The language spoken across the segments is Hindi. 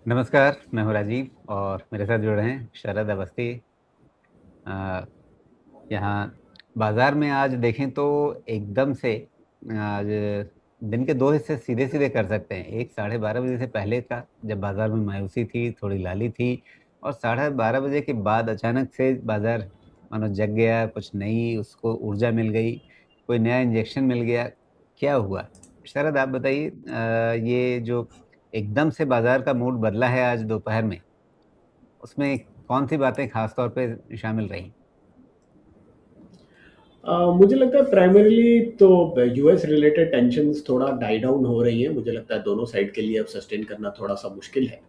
नमस्कार, मैं हूँ राजीव और मेरे साथ जुड़ रहे हैं शरद अवस्थी। अ, यहाँ बाज़ार में आज देखें तो एकदम से आज दिन के 2 हिस्से सीधे-सीधे कर सकते हैं। एक साढ़े 12 बजे से पहले का जब बाज़ार में मायूसी थी, थोड़ी लाली थी और साढ़े 12 बजे के बाद अचानक से बाज़ार मानो जग गया, कुछ नई उसको ऊर्जा मिल गई, कोई नया इंजेक्शन मिल गया। क्या हुआ? शरद आप बताइए ये जो एकदम से बाज़ार का मूड बदला है आज दोपहर में, उसमें कौन-सी बातें ख़ास तौर पे शामिल रहीं? मुझे लगता है प्राइमरीली तो यूएस रिलेटेड टेंशन्स थोड़ा डाई डाउन हो रही हैं। मुझे लगता है दोनों साइड के लिए अब सस्टेन करना थोड़ा-सा मुश्किल है।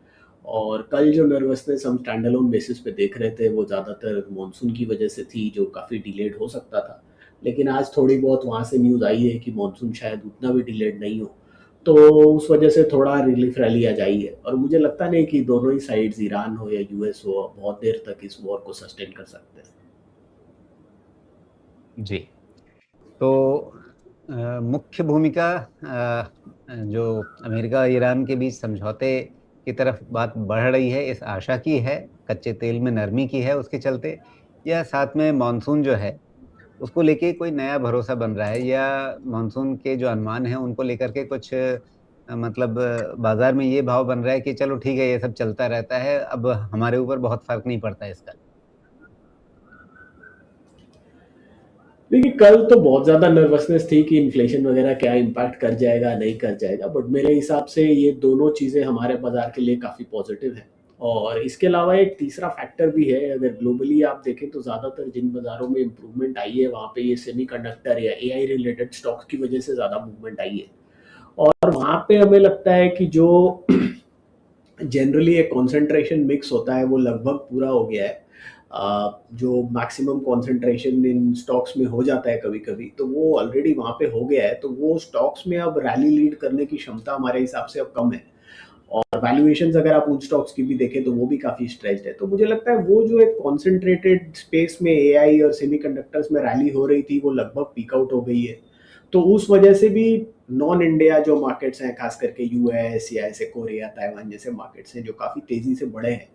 और कल जो नर्वसनेस हम स्टैंड अलोन बेसिस पे देख रहे थे, वो ज़्यादातर मॉनसून की वजह से थी, जो काफ़ी डिलेड हो सकता था। लेकिन आज थोड़ी बहुत वहाँ से न्यूज़ आई है कि मॉनसून शायद उतना भी डिलेड नहीं हो। तो उस वजह से थोड़ा रिलीफ रैली आज आई है और मुझे लगता नहीं कि दोनों ही साइड्स ईरान हो या यूएस हो, बहुत देर तक इस वॉर को सस्टेन कर सकते हैं। जी। तो मुख्य भूमिका जो अमेरिका और ईरान के बीच समझौते की तरफ बात बढ़ रही है, इस आशा की है, कच्चे तेल में नरमी की है उसके चलते या साथ में मानसून जो है, उसको लेके कोई नया भरोसा बन रहा है या मानसून के जो अनुमान हैं, उनको लेकर के कुछ मतलब बाज़ार में ये भाव बन रहा है कि चलो ठीक है, ये सब चलता रहता है, अब हमारे ऊपर बहुत फ़र्क नहीं पड़ता इसका? देखिए, कल तो बहुत ज़्यादा नर्वसनेस थी कि इन्फ्लेशन वगैरह क्या इम्पैक्ट कर जाएगा, नहीं कर जाएगा। बट मेरे हिसाब से ये दोनों चीज़ें हमारे बाज़ार के लिए काफ़ी पॉज़िटिव हैं। और इसके अलावा एक तीसरा फैक्टर भी है, अगर ग्लोबली आप देखें तो ज़्यादातर जिन बाज़ारों में इम्प्रूवमेंट आई है, वहाँ पे ये सेमीकंडक्टर या एआई रिलेटेड स्टॉक्स की वजह से ज़्यादा मूवमेंट आई है। और वहाँ पे हमें लगता है कि जो जनरली एक कॉन्सेंट्रेशन मिक्स होता है वो लगभग पूरा हो गया है। जो मैक्सिमम कॉन्सेंट्रेशन इन स्टॉक्स में हो जाता है कभी-कभी, तो वो ऑलरेडी वहाँ पे हो गया है, तो वो स्टॉक्स में अब रैली लीड करने की क्षमता हमारे हिसाब से अब कम है। और वैल्यूएशंस अगर आप उन स्टॉक्स की भी देखें तो वो भी काफ़ी स्ट्रेच्ड है। तो मुझे लगता है वो जो एक कॉन्सेंट्रेटेड स्पेस में एआई और सेमीकंडक्टर्स में रैली हो रही थी, वो लगभग पीक आउट हो गई है। तो उस वजह से भी नॉन इंडिया जो मार्केट्स हैं, खास करके यूएस या ऐसे कोरिया, ताइवान जैसे मार्केट्स हैं जो काफ़ी तेज़ी से बढ़े हैं,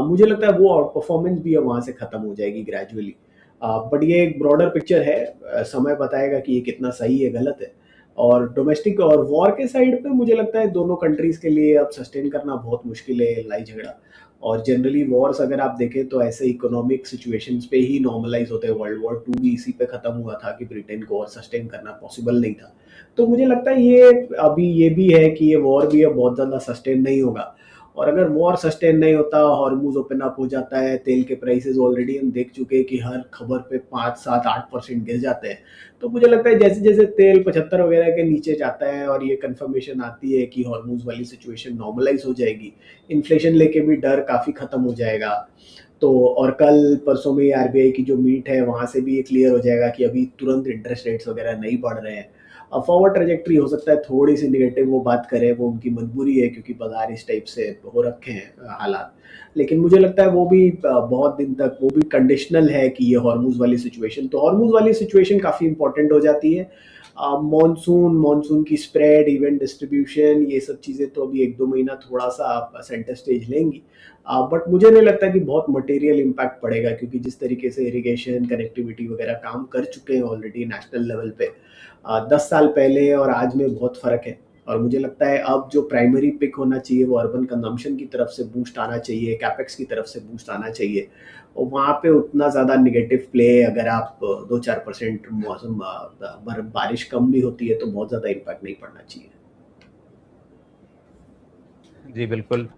मुझे लगता है वो आउट परफॉर्मेंस भी अब वहाँ से खत्म हो जाएगी ग्रेजुअली। बट ये एक ब्रॉडर पिक्चर है, समय बताएगा कि ये कितना सही है, गलत है। और डोमेस्टिक और वॉर के साइड पे मुझे लगता है दोनों कंट्रीज के लिए अब सस्टेन करना बहुत मुश्किल है लड़ाई झगड़ा। और जनरली वॉर्स अगर आप देखें तो ऐसे इकोनॉमिक सिचुएशंस पे ही नॉर्मलाइज होते हैं। वर्ल्ड वॉर टू भी इसी पे खत्म हुआ था कि ब्रिटेन को और सस्टेन करना पॉसिबल नहीं था। तो मुझे लगता है ये अभी ये भी है कि ये वॉर भी अब बहुत ज़्यादा सस्टेन नहीं होगा। और अगर वॉर सस्टेन नहीं होता, हॉर्मूज ओपन अप हो जाता है, तेल के प्राइसेस ऑलरेडी हम देख चुके हैं कि हर खबर पे 5 7 8% गिर जाते हैं। तो मुझे लगता है जैसे जैसे तेल 75 वगैरह के नीचे जाता है और ये कंफर्मेशन आती है कि हॉर्मूज वाली सिचुएशन नॉर्मलाइज हो जाएगी, इन्फ्लेशन लेके भी डर काफ़ी खत्म हो जाएगा। तो और कल परसों में आरबीआई की जो मीट है वहाँ से भी ये क्लियर हो जाएगा कि अभी तुरंत इंटरेस्ट रेट्स वगैरह नहीं बढ़ रहे हैं। अब फॉरवर्ड ट्रेजेक्ट्री हो सकता है थोड़ी सी निगेटिव वो बात करें, वो उनकी मजबूरी है क्योंकि बाजार इस टाइप से हो रखे हैं हालात। लेकिन मुझे लगता है वो भी बहुत दिन तक वो भी कंडीशनल है कि ये हॉर्मूज वाली सिचुएशन, तो हॉर्मूज वाली सिचुएशन काफ़ी इंपॉर्टेंट हो जाती है। मॉनसून मॉनसून की स्प्रेड, इवेंट डिस्ट्रीब्यूशन, ये सब चीज़ें तो अभी 1 2 महीना थोड़ा सा सेंटर स्टेज लेंगी। बट मुझे नहीं लगता कि बहुत मटेरियल इम्पैक्ट पड़ेगा क्योंकि जिस तरीके से इरिगेशन कनेक्टिविटी वगैरह काम कर चुके हैं ऑलरेडी नेशनल लेवल पे, 10 साल पहले और आज में बहुत फ़र्क है। और मुझे लगता है अब जो प्राइमरी पिक होना चाहिए वो अर्बन कंजम्पशन की तरफ से बूस्ट आना चाहिए, कैपेक्स की तरफ से बूस्ट आना चाहिए। और वहाँ पे उतना ज़्यादा नेगेटिव प्ले, अगर आप 2 4% मौसम बारिश कम भी होती है तो बहुत ज़्यादा इम्पैक्ट नहीं पड़ना चाहिए। जी, बिल्कुल।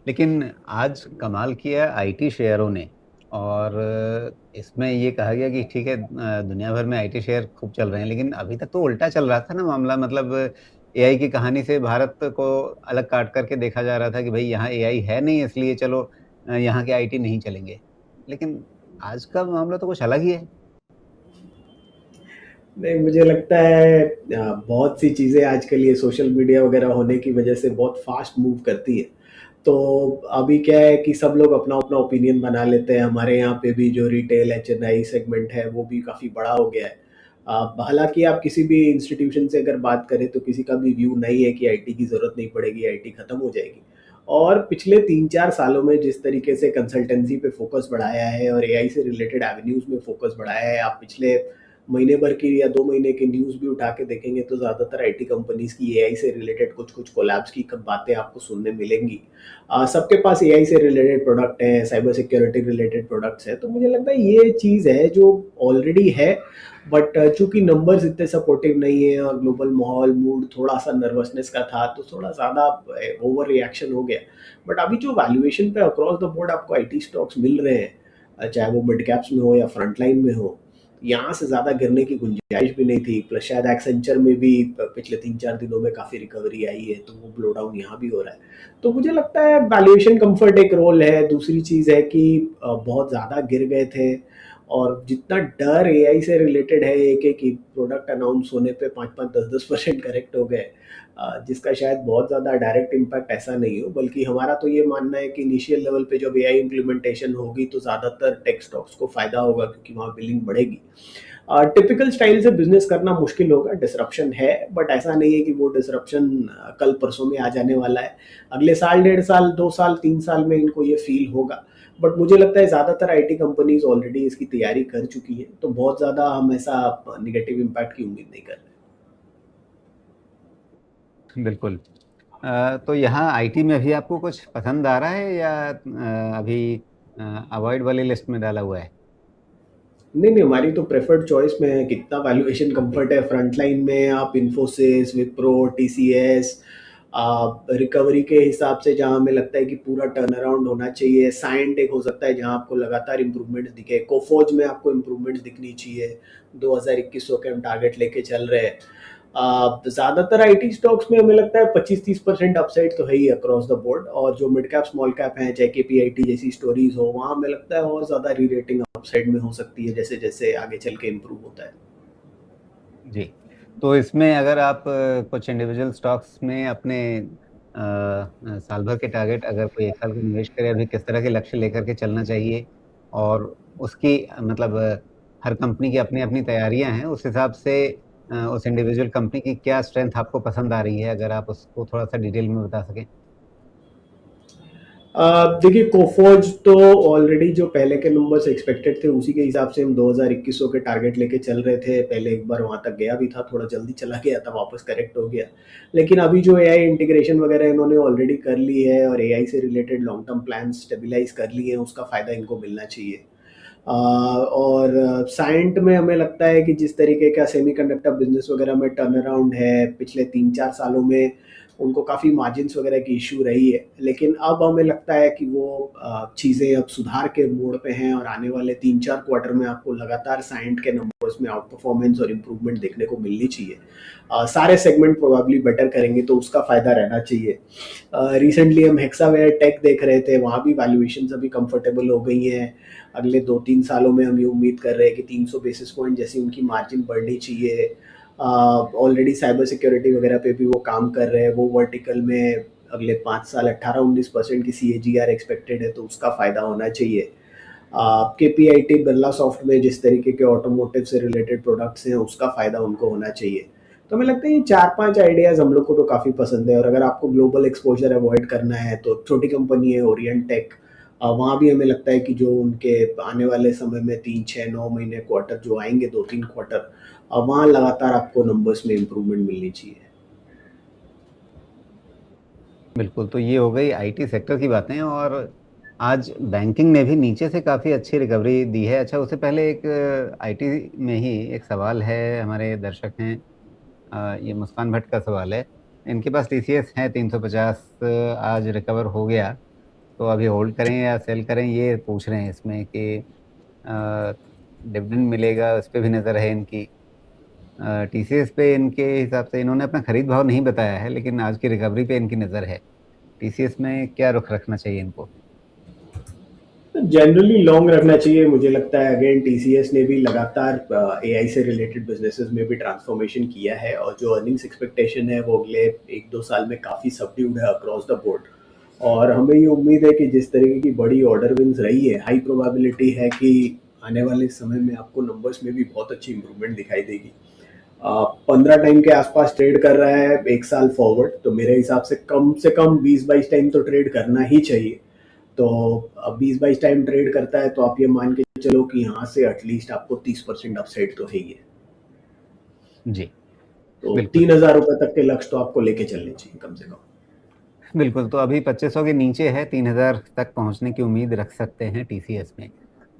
लेकिन आज कमाल किया आईटी शेयरों ने और इसमें ये कहा गया कि ठीक है दुनिया भर में आईटी शेयर खूब चल रहे हैं, लेकिन अभी तक तो उल्टा चल रहा था ना मामला मतलब एआई की कहानी से भारत को अलग काट करके देखा जा रहा था कि भई यहाँ एआई है नहीं इसलिए चलो यहाँ के आईटी नहीं चलेंगे। लेकिन आज का मामला तो कुछ अलग ही है। नहीं, मुझे लगता है बहुत सी चीज़ें आजकल ये सोशल मीडिया वगैरह होने की वजह से बहुत फास्ट मूव करती है। तो अभी क्या है कि सब लोग अपना-अपना ओपिनियन बना लेते हैं। हमारे यहाँ पे भी जो रिटेल एच&आई सेगमेंट है वो भी काफ़ी बड़ा हो गया है। हालाँकि आप किसी भी इंस्टीट्यूशन से अगर बात करें तो किसी का भी व्यू नहीं है कि आईटी की ज़रूरत नहीं पड़ेगी, आईटी खत्म हो जाएगी। और पिछले 3-4 सालों में जिस तरीके से कंसल्टेंसी पे फ़ोकस बढ़ाया है और एआई से रिलेटेड एवेन्यूज़ में फ़ोकस बढ़ाया है, आप पिछले महीने भर की या 2 महीने की न्यूज़ भी उठा के देखेंगे तो ज़्यादातर आईटी कंपनीज़ की एआई से रिलेटेड कुछ-कुछ कोलैब्स की क बातें आपको सुनने मिलेंगी। सबके पास एआई से रिलेटेड प्रोडक्ट है, साइबर सिक्योरिटी रिलेटेड प्रोडक्ट्स हैं, तो मुझे लगता है ये चीज़ है जो ऑलरेडी है, बट चूँकि नंबर्स इतने सपोर्टिव नहीं है और ग्लोबल माहौल, मूड थोड़ा-सा नर्वसनेस का था, तो थोड़ा ज़्यादा ओवर रिएक्शन हो गया। बट अभी जो वैल्यूएशन पे अक्रॉस द बोर्ड आपको आईटी स्टॉक्स मिल रहे हैं, चाहे वो मिड कैप्स में हो या फ्रंट लाइन में हो, यहाँ से ज़्यादा गिरने की गुंजाइश भी नहीं थी। प्लस शायद एक्सेंचर में भी पिछले 3-4 दिनों में काफ़ी रिकवरी आई है, तो वो ब्लो डाउन यहाँ भी हो रहा है। तो मुझे लगता है वैल्यूएशन कम्फर्ट एक रोल है। दूसरी चीज़ है कि बहुत ज़्यादा गिर गए थे और जितना डर एआई से रिलेटेड है, एक-एक ही प्रोडक्ट अनाउंस होने पे 5-5, 10-10% करेक्ट हो गए, जिसका शायद बहुत ज़्यादा डायरेक्ट इम्पैक्ट ऐसा नहीं हो, बल्कि हमारा तो ये मानना है कि इनिशियल लेवल पे जब एआई इम्प्लीमेंटेशन होगी तो ज़्यादातर टेक स्टॉक्स को फ़ायदा होगा क्योंकि वहाँ बिलिंग बढ़ेगी। टिपिकल स्टाइल से बिज़नेस करना मुश्किल होगा, डिसरप्शन है, बट ऐसा नहीं है कि वो डिसरप्शन कल परसों में आ जाने वाला है। अगले साल, डेढ़ साल, 2 साल, 3 साल में इनको ये फ़ील होगा। बट मुझे लगता है ज़्यादातर आईटी कंपनीज़ ऑलरेडी इसकी तैयारी कर चुकी हैं, तो बहुत ज़्यादा हम ऐसा नेगेटिव इम्पैक्ट की उम्मीद नहीं कर रहे। बिल्कुल। तो यहाँ आईटी में अभी आपको कुछ पसंद आ रहा है या अभी अवॉइड वाली लिस्ट में डाला हुआ है? नहीं, नहीं, हमारी तो प्रेफर्ड चॉइस में है, कितना वैल्यूएशन कंफर्ट है। फ्रंटलाइन में आप इन्फोसिस, विप्रो, टीसीएस, रिकवरी के हिसाब से जहाँ हमें लगता है कि पूरा टर्न अराउंड होना चाहिए। साइंट एक हो सकता है जहाँ आपको लगातार इंप्रूवमेंट्स दिखे। कोफोज में आपको इंप्रूवमेंट्स दिखनी चाहिए। 2021 के हम टारगेट लेके चल रहे हैं। ज़्यादातर आईटी स्टॉक्स में हमें लगता है 25-30% अपसाइड तो है ही अक्रॉस द बोर्ड, और जो मिड कैप स्मॉल कैप हैं, चाहे केपीआईटी जैसी स्टोरीज हो, वहाँ हमें लगता है और ज़्यादा री रेटिंग अपसाइड में हो सकती है जैसे जैसे आगे चल के इम्प्रूव होता है। जी। तो इसमें अगर आप कुछ इंडिविजुअल स्टॉक्स में अपने साल भर के टारगेट, अगर कोई 1 साल का निवेश करे, अभी किस तरह के लक्ष्य लेकर के चलना चाहिए और उसकी मतलब हर कंपनी की अपनी-अपनी तैयारियाँ हैं, उस हिसाब से उस इंडिविजुअल कंपनी की क्या स्ट्रेंथ आपको पसंद आ रही है? अगर आप उसको थोड़ा-सा डिटेल में बता सकें। देखिए, कोफोज तो ऑलरेडी जो पहले के नंबर्स एक्सपेक्टेड थे उसी के हिसाब से हम 2021 के टारगेट लेके चल रहे थे। पहले एक बार वहाँ तक गया भी था, थोड़ा जल्दी चला गया था, वापस करेक्ट हो गया। लेकिन अभी जो एआई इंटीग्रेशन वगैरह इन्होंने ऑलरेडी कर ली है और एआई से related long term plan stabilize कर लिए हैं, उसका फ़ायदा इनको मिलना चाहिए। और साइंट में हमें लगता है कि जिस तरीके का सेमीकंडक्टर बिजनेस वगैरह में टर्न अराउंड है, पिछले 3-4 सालों में उनको काफ़ी मार्जिन्स वगैरह की इशू रही है, लेकिन अब हमें लगता है कि वो चीज़ें अब सुधार के मोड़ पे हैं और आने वाले 3-4 क्वार्टर में आपको लगातार साइंट के नंबर्स में आउट परफॉर्मेंस और इम्प्रूवमेंट देखने को मिलनी चाहिए। सारे सेगमेंट प्रोबेबली बेटर करेंगे तो उसका फ़ायदा रहना चाहिए। रिसेंटली हम हेक्सावेयर टेक देख रहे थे, वहाँ भी वैल्यूएशंस अभी कंफर्टेबल हो गई हैं। अगले 2-3 सालों में हम ये उम्मीद कर रहे हैं कि 300 बेसिस पॉइंट जैसी उनकी मार्जिन बढ़नी चाहिए। ऑलरेडी साइबर सिक्योरिटी वगैरह पे भी वो काम कर रहे हैं, वो वर्टिकल में अगले 5 साल 18-19% की सीएजीआर एक्सपेक्टेड है, तो उसका फ़ायदा होना चाहिए। केपीआईटी बिरला सॉफ्ट में जिस तरीके के ऑटोमोटिव से रिलेटेड प्रोडक्ट्स हैं, उसका फ़ायदा उनको होना चाहिए। तो हमें लगता है ये 4-5 आइडियाज़ हम लोग को तो काफ़ी पसंद है, और अगर आपको ग्लोबल एक्सपोजर अवॉइड करना है तो छोटी कंपनी है ओरिएंट टेक, वहाँ भी हमें लगता है कि जो उनके आने वाले समय में 3, 6, 9 महीने क्वार्टर जो आएंगे, 2-3 क्वार्टर, वहाँ लगातार आपको नंबर्स में इम्प्रूवमेंट मिलनी चाहिए। बिल्कुल, तो ये हो गई आईटी सेक्टर की बातें, और आज बैंकिंग ने भी नीचे से काफ़ी अच्छी रिकवरी दी है। अच्छा, उससे पहले एक आईटी में ही एक सवाल है, हमारे दर्शक हैं, ये मुस्कान भट्ट का सवाल है। इनके पास टीसीएस है 350, आज रिकवर हो गया, तो अभी होल्ड करें या सेल करें, ये पूछ रहे हैं इसमें कि डिविडेंड मिलेगा, उस पे भी नज़र है इनकी। टीसीएस पे इनके हिसाब से इन्होंने अपना खरीद भाव नहीं बताया है, लेकिन आज की रिकवरी पे इनकी नज़र है। टीसीएस में क्या रुख रखना चाहिए इनको? जनरली लॉन्ग रखना चाहिए, मुझे लगता है। अगेन टीसीएस ने भी लगातार एआई से रिलेटेड बिजनेसेस में भी ट्रांसफॉर्मेशन किया है, और जो अर्निंग्स एक्सपेक्टेशन है वो अगले 1-2 साल में काफ़ी सबड्यूड है अक्रॉस द बोर्ड। और हमें ये उम्मीद है कि जिस तरीके की बड़ी ऑर्डर विंस रही है, हाई प्रोबेबिलिटी है कि आने वाले समय में आपको नंबर्स में भी बहुत अच्छी इंप्रूवमेंट दिखाई देगी। 15 टाइम के आसपास ट्रेड कर रहा है 1 साल फॉरवर्ड, तो मेरे हिसाब से कम 20-22 टाइम तो ट्रेड करना ही चाहिए। तो अब 20-22 टाइम ट्रेड करता है तो आप ये मान के चलो कि यहाँ से एटलीस्ट आपको 30% अपसाइड तो है ही है। जी, तो बिल्कुल। 3,000 रुपए तक के लक्ष्य तो आपको लेके चलने चाहिए कम से कम। बिल्कुल, तो अभी 2500 के नीचे है, 3000 तक पहुंचने की उम्मीद रख सकते हैं टीसीएस में।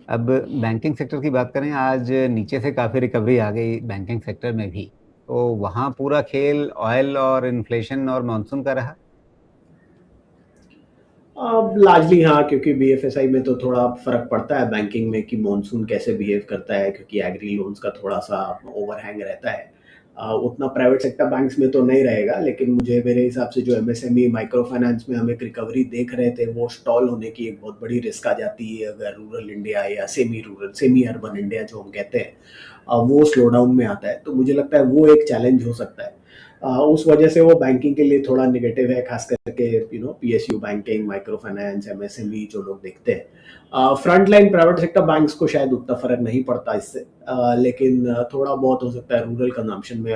अब बैंकिंग सेक्टर की बात करें, आज नीचे से काफ़ी रिकवरी आ गई बैंकिंग सेक्टर में भी। तो वहाँ पूरा खेल ऑयल और इन्फ्लेशन और मॉनसून का रहा। लार्जली हाँ, क्योंकि बीएफएसआई में तो थोड़ा फर्क पड़ता है बैंकिंग में कि मॉनसून कैसे बिहेव करता है, क्योंकि एग्री लोन्स का थोड़ा सा ओवरहैंग रहता है। उतना प्राइवेट सेक्टर बैंक्स में तो नहीं रहेगा, लेकिन मुझे मेरे हिसाब से जो एमएसएमई माइक्रो फाइनेंस में हम एक रिकवरी देख रहे थे, वो स्टॉल होने की एक बहुत बड़ी रिस्क आ जाती है अगर रूरल इंडिया या सेमी अर्बन इंडिया जो हम कहते हैं वो स्लो डाउन में आता है। तो मुझे लगता है वो एक चैलेंज हो सकता है। उस वजह से वो बैंकिंग के लिए थोड़ा निगेटिव है, खास करके PSU banking, micro finance, MSME जो लोग देखते हैं। Front line private sector banks को शायद उतना फर्क नहीं पड़ता इससे, लेकिन थोड़ा बहुत हो सकता है रूरल कंजम्पशन में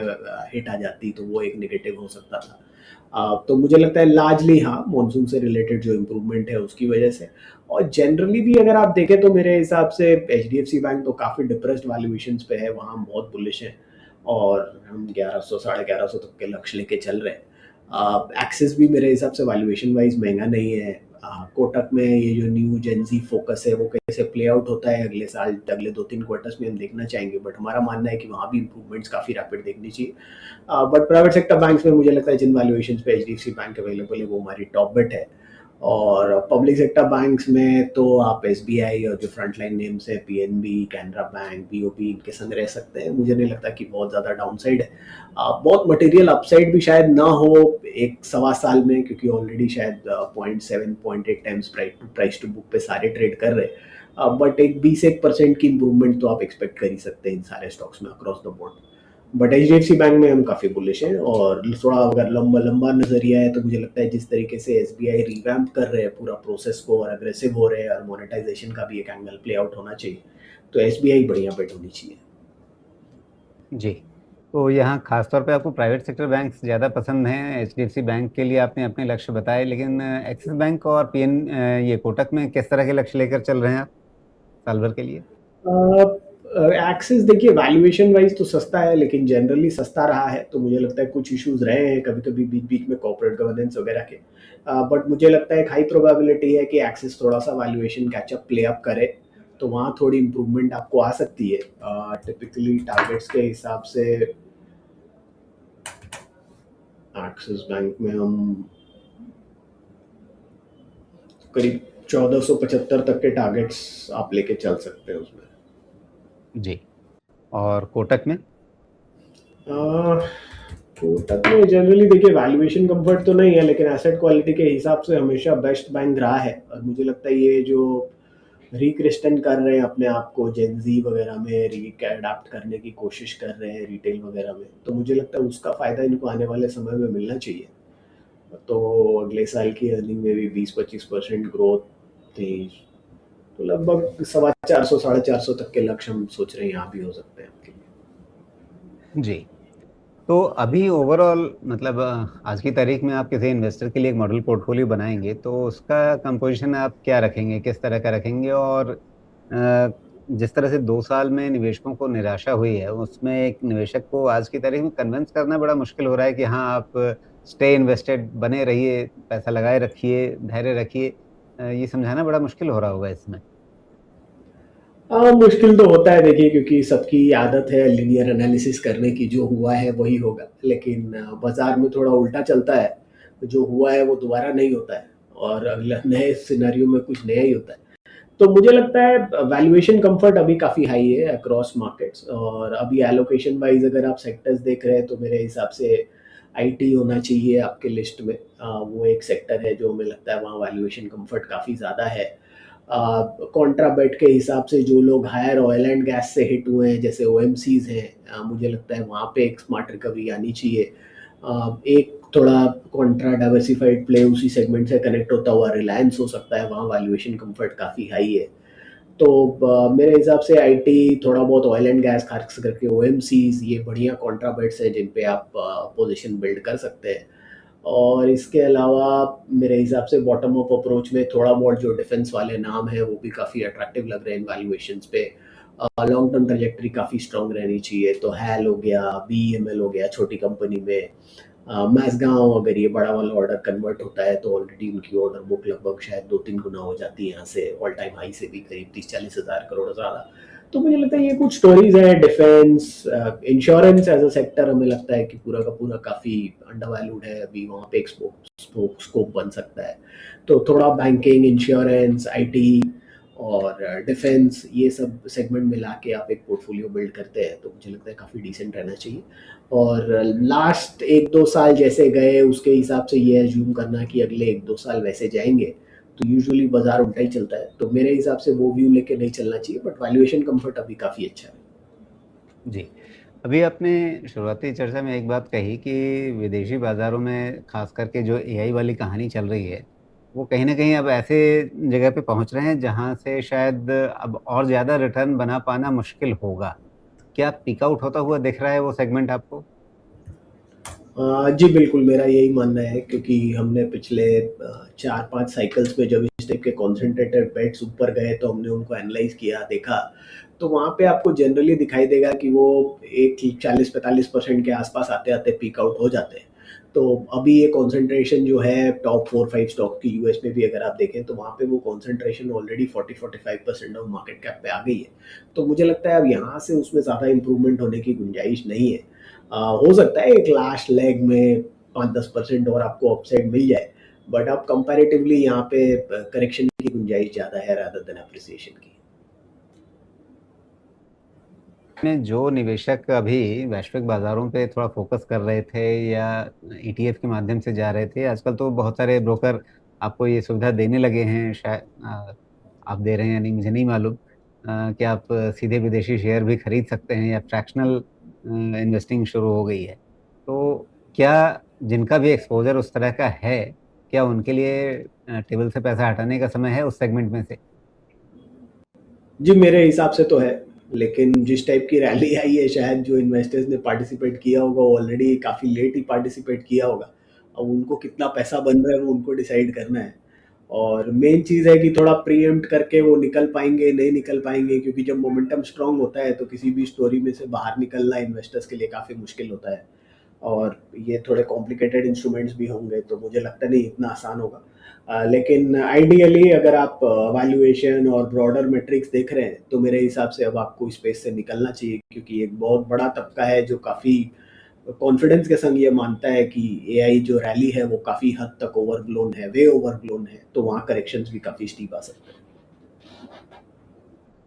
हिट आ जाती तो वो एक निगेटिव हो सकता था। तो मुझे लगता है लार्जली हाँ, मॉनसून से रिलेटेड जो इम्प्रूवमेंट है उसकी वजह से। और जनरली भी अगर आप देखें तो मेरे हिसाब से एचडीएफसी बैंक तो काफ़ी डिप्रेस्ड वैल्यूएशन पे है, वहाँ हम बहुत बुलिश हैं और हम 1100 1150 तक के लक्ष्य लेके चल रहे हैं। एक्सिस भी मेरे हिसाब से वैल्यूएशन वाइज महंगा नहीं है। कोटक में ये जो न्यू जेंजी फोकस है वो कैसे प्ले आउट होता है अगले साल, अगले 2-3 क्वार्टर्स में हम देखना चाहेंगे, बट हमारा मानना है कि वहाँ भी इंप्रूवमेंट्स काफ़ी रैपिड देखनी चाहिए। बट प्राइवेट सेक्टर बैंक्स में मुझे लगता है जिन वैल्यूएशन पे एचडीएफसी बैंक अवेलेबल है वो हमारी टॉप बेट है। और पब्लिक सेक्टर बैंक्स में तो आप एसबीआई और जो फ्रंट लाइन नेम्स है पीएनबी, कैनरा बैंक, बीओबी, इनके संग रह सकते हैं। मुझे नहीं लगता कि बहुत ज़्यादा डाउन साइड है। बहुत मटेरियल अपसाइड भी शायद ना हो एक सवा साल में, क्योंकि ऑलरेडी शायद 0.7 0.8 टाइम्स प्राइस टू बुक पे सारे ट्रेड कर रहे हैं। बट एक 20% की इम्प्रूवमेंट तो आप एक्सपेक्ट कर ही सकते हैं इन सारे स्टॉक्स में across the board. But HDFC bank में हम काफ़ी बुलिश हैं, और थोड़ा अगर लंबा लंबा नजरिया है तो मुझे लगता है जिस तरीके से एसबीआई रिवैम्प कर रहे हैं पूरा प्रोसेस को और अग्रेसिव हो रहे हैं और मोनेटाइजेशन का भी एक एंगल प्ले आउट होना चाहिए, तो एसबीआई बढ़िया बेट होनी चाहिए। जी, तो यहाँ खास तौर पे आपको प्राइवेट सेक्टर बैंक्स ज़्यादा पसंद हैं। एचडीएफसी बैंक के लिए आपने अपने लक्ष्य बताए, लेकिन एक्सिस बैंक और ये कोटक में किस तरह के लक्ष्य लेकर चल रहे हैं आप साल भर के लिए? एक्सिस देखिए वैल्यूएशन वाइज तो सस्ता है, लेकिन जनरली सस्ता रहा है, तो मुझे लगता है कुछ इश्यूज रहे हैं कभी कभी बीच बीच में कॉर्पोरेट गवर्नेंस वगैरह के। बट मुझे लगता है एक हाई प्रोबेबिलिटी है कि एक्सिस थोड़ा सा वैल्यूएशन कैचअप प्ले अप करे, तो वहाँ थोड़ी इंप्रूवमेंट आपको आ सकती है। टिपिकली टारगेट्स के हिसाब से एक्सिस बैंक में हम करीब 1475 तक के टारगेट्स आप लेके चल सकते हैं उसमें। जी, और कोटक में? कोटक में जनरली देखिए वैल्यूएशन कंफर्ट तो नहीं है, लेकिन एसेट क्वालिटी के हिसाब से हमेशा बेस्ट बैंक रहा है, और मुझे लगता है ये जो रिक्रिस्टन कर रहे हैं अपने आप को जेनजी वगैरह में अडाप्ट करने की कोशिश कर रहे हैं रिटेल वगैरह में, तो मुझे लगता है उसका फायदा इनको आने वाले समय में मिलना चाहिए। तो अगले साल की अर्निंग में भी 20-25% ग्रोथ थी, तो लगभग 450 450 तक के लक्ष्य हम सोच रहे हैं यहाँ भी हो सकते हैं आपके लिए। जी, तो अभी ओवरऑल मतलब आज की तारीख में आप किसी इन्वेस्टर के लिए एक मॉडल पोर्टफोलियो बनाएंगे तो उसका कंपोजिशन आप क्या रखेंगे, किस तरह का रखेंगे? और जिस तरह से 2 साल में निवेशकों को निराशा हुई है, उसमें एक निवेशक को आज की तारीख में कन्विंस करना बड़ा मुश्किल हो रहा है कि हाँ, आप स्टे इन्वेस्टेड बने रहिए, पैसा लगाए रखिए, धैर्य रखिए। ये समझाना बड़ा मुश्किल हो रहा होगा इसमें। हाँ, मुश्किल तो होता है देखिए, क्योंकि सबकी आदत है लीनियर एनालिसिस करने की, जो हुआ है वही होगा, लेकिन बाजार में थोड़ा उल्टा चलता है, जो हुआ है वो दोबारा नहीं होता है और अगला नए सिनेरियो में कुछ नया ही होता है। तो मुझे लगता है वैल्यूएशन कंफर्ट अभी काफ़ी हाई है अक्रॉस मार्केट्स, और अभी एलोकेशन वाइज अगर आप सेक्टर्स देख रहे हैं तो मेरे हिसाब से आईटी होना चाहिए आपके लिस्ट में। वो एक सेक्टर है जो हमें लगता है वहाँ वैल्यूएशन कंफर्ट काफ़ी ज़्यादा है। कॉन्ट्राबेट के हिसाब से जो लोग हायर ऑयल एंड गैस से हिट हुए हैं जैसे ओएमसीज हैं, मुझे लगता है वहाँ पे एक स्मार्ट रिकवरी आनी चाहिए। एक थोड़ा कॉन्ट्रा डाइवर्सिफाइड प्ले उसी सेगमेंट से कनेक्ट होता हुआ रिलायंस हो सकता है, वहाँ वैल्यूएशन कंफर्ट काफ़ी हाई है। तो मेरे हिसाब से आईटी, थोड़ा बहुत ऑयल एंड गैस, खास करके ओएमसीज, ये बढ़िया कॉन्ट्रा बेट्स हैं जिन पे आप पोजीशन बिल्ड कर सकते हैं। और इसके अलावा मेरे हिसाब से बॉटम अप अप्रोच में थोड़ा बहुत जो डिफेंस वाले नाम हैं वो भी काफ़ी अट्रैक्टिव लग रहे हैं वैल्यूएशंस पे। लॉन्ग टर्म ट्रजेक्टरी काफ़ी स्ट्रांग रहनी चाहिए, तो हैल हो गया, बीईएमएल हो गया छोटी कंपनी में, मैसगांव, अगर ये बड़ा वाला ऑर्डर कन्वर्ट होता है तो ऑलरेडी उनकी ऑर्डर बुक लगभग शायद 2-3 गुना हो जाती है यहाँ से, ऑल टाइम हाई से भी करीब 30-40 हज़ार करोड़ ज़्यादा। तो मुझे लगता है ये कुछ स्टोरीज है। Defence, insurance as a sector हमें लगता है कि पूरा का पूरा काफ़ी अंडरवैल्यूड है, अभी वहाँ पे एक स्कोप बन सकता है। तो थोड़ा बैंकिंग, इंश्योरेंस, आईटी और डिफेंस, ये सब सेगमेंट मिला के आप एक पोर्टफोलियो बिल्ड करते हैं तो मुझे लगता है काफ़ी डिसेंट रहना चाहिए। और लास्ट 1-2 साल जैसे गए उसके हिसाब से ये एज्यूम करना कि अगले 1-2 साल वैसे जाएंगे, तो यूजुअली बाजार उल्टा ही चलता है। तो मेरे हिसाब से वो व्यू लेके नहीं चलना चाहिए, बट वैल्यूएशन कंफर्ट अभी काफ़ी अच्छा है। जी। अभी आपने शुरुआती चर्चा में एक बात कही कि विदेशी बाज़ारों में ख़ास करके जो एआई वाली कहानी चल रही है, वो कहीं न कहीं अब ऐसे जगह पे पहुँच रहे हैं जहाँ से शायद अब और ज़्यादा रिटर्न बना पाना मुश्किल होगा। क्या पीक आउट होता हुआ दिख रहा है वो सेगमेंट आपको? जी बिल्कुल, मेरा यही मानना है, क्योंकि हमने पिछले 4-5 साइकिल्स में जब इस टाइप के कॉन्सन्ट्रेटेड बेट्स ऊपर गए तो हमने उनको एनालाइज़ किया, देखा, तो वहाँ पे आपको जनरली दिखाई देगा कि वो एक 40-45% के आसपास आते-आते पीक आउट हो जाते हैं। तो अभी ये कॉन्सन्ट्रेशन जो है टॉप 4-5 स्टॉक की यूएस में भी अगर आप देखें तो वहाँ पे वो concentration already 40-45% of market cap पे आ गई है। तो मुझे लगता है अब यहाँ से उसमें ज़्यादा इम्प्रूवमेंट होने की गुंजाइश नहीं है। हो सकता है एक लास्ट लेग में 5-10% और आपको अपसाइड मिल जाए, बट अब कंपैरेटिवली यहाँ पे करेक्शन की गुंजाइश ज़्यादा है रादर देन अप्रिसिएशन की। में जो निवेशक अभी वैश्विक बाज़ारों पे थोड़ा फ़ोकस कर रहे थे या ईटीएफ के माध्यम से जा रहे थे, आजकल तो बहुत सारे ब्रोकर आपको ये सुविधा देने लगे हैं, आप दे रहे हैं या नहीं मुझे नहीं मालूम, कि आप सीधे विदेशी शेयर भी खरीद सकते हैं या फ्रैक्शनल इन्वेस्टिंग शुरू हो गई है। तो क्या जिनका भी एक्सपोज़र उस तरह का है, क्या उनके लिए टेबल से पैसा हटाने का समय है उस सेगमेंट में से? जी, मेरे हिसाब से तो है, लेकिन जिस टाइप की रैली आई है, शायद जो इन्वेस्टर्स ने पार्टिसिपेट किया होगा वो ऑलरेडी काफ़ी लेट ही पार्टिसिपेट किया होगा। अब उनको कितना पैसा बन रहा है वो उनको डिसाइड करना है। और मेन चीज़ है कि थोड़ा प्रीएम्प्ट करके वो निकल पाएँगे, नहीं निकल पाएँगे, क्योंकि जब मोमेंटम स्ट्रॉन्ग होता है तो किसी भी स्टोरी में से बाहर निकलना इन्वेस्टर्स के लिए काफ़ी मुश्किल होता है। और ये थोड़े कॉम्प्लिकेटेड इंस्ट्रूमेंट्स भी होंगे तो मुझे लगता नहीं इतना आसान होगा। लेकिन आइडियली अगर आप वैल्यूएशन और ब्रॉडर मेट्रिक्स देख रहे हैं तो मेरे हिसाब से अब आपको स्पेस से निकलना चाहिए, क्योंकि एक बहुत बड़ा तबका है जो काफ़ी कॉन्फिडेंस के संग ये मानता है कि एआई जो रैली है वो काफ़ी हद तक ओवरब्लोन है, वे ओवरब्लोन है, तो वहाँ करेक्शंस भी काफ़ी स्टीप आ सकते हैं।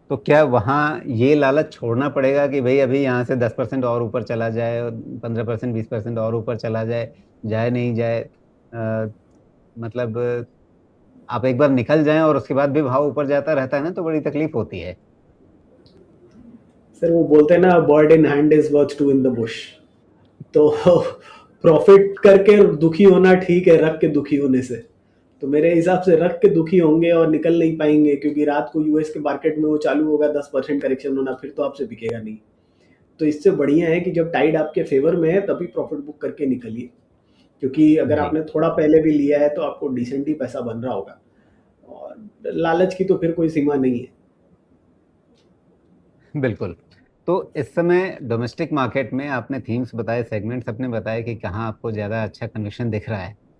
तो क्या वहाँ ये लालच छोड़ना पड़ेगा कि भई अभी यहाँ से 10% और ऊपर चला जाए और 15% 20% और ऊपर चला जाए, जाए नहीं जाए? मतलब आप एक बार निकल जाएँ और उसके बाद भी भाव ऊपर जाता रहता है ना, तो बड़ी तकलीफ होती है। सर वो बोलते हैं ना, bird in hand is worth two in the bush. तो प्रॉफिट करके दुखी होना ठीक है, रख के दुखी होने से। तो मेरे हिसाब से रख के दुखी होंगे और निकल नहीं पाएंगे, क्योंकि रात को यूएस के मार्केट में वो चालू होगा 10% करेक्शन होना, फिर तो आपसे बिकेगा नहीं। तो इससे बढ़िया है कि जब टाइड आपके फेवर में है तभी प्रॉफिट बुक करके निकलिए, क्योंकि अगर जी, आपने थोड़ा पहले भी लिया है तो आपको डिसेंट ही पैसा बन रहा होगा। और लालच की तो फिर कोई सीमा नहीं है। बिल्कुल। तो इस समय डोमेस्टिक मार्केट में आपने थीम्स बताए, सेगमेंट्स अपने बताए कि कहाँ आपको ज़्यादा अच्छा कन्विक्शन दिख रहा है।